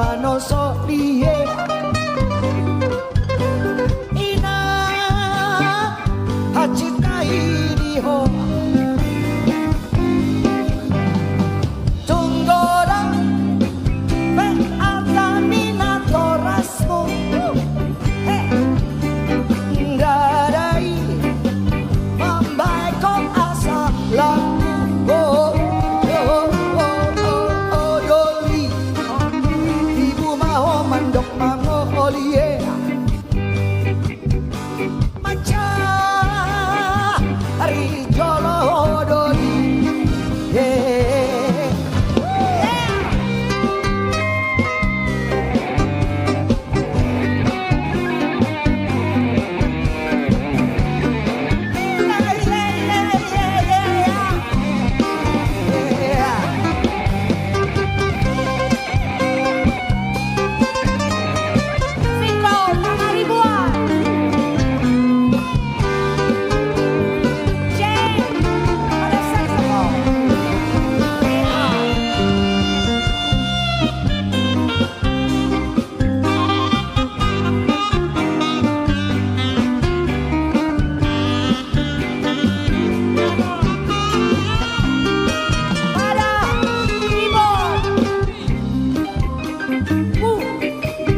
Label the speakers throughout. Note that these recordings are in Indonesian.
Speaker 1: manoso liye ina hachitai diho tunggora me atamina torasmo darai mambai kong asa laku doli ibu mau mandok mango olie maca hari jolo doli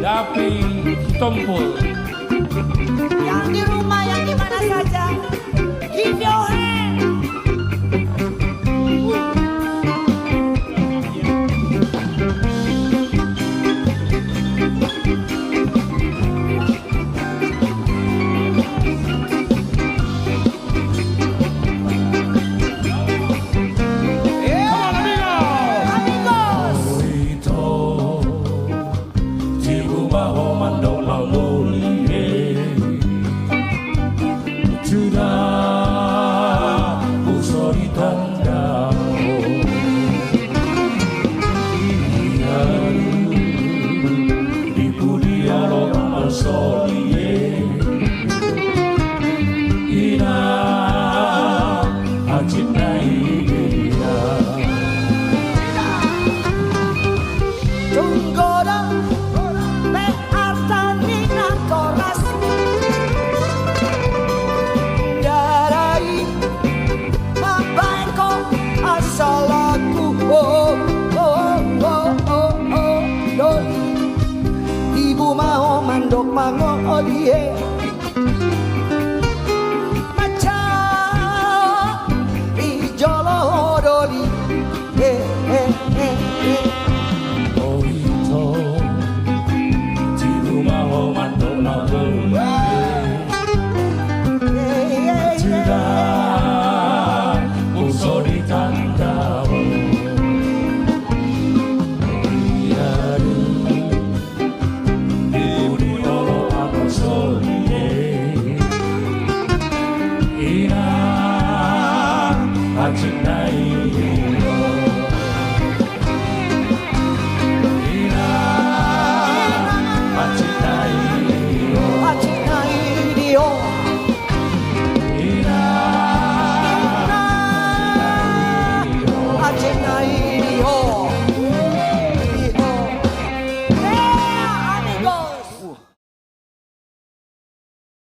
Speaker 2: Dapi Tompul.
Speaker 1: yang di rumah yang di mana saja give your hand. Ibu mau mandok mango olie maca ijolo doli
Speaker 2: Oh itu ibu mau mandok mango sudah uso di tanda Tonight.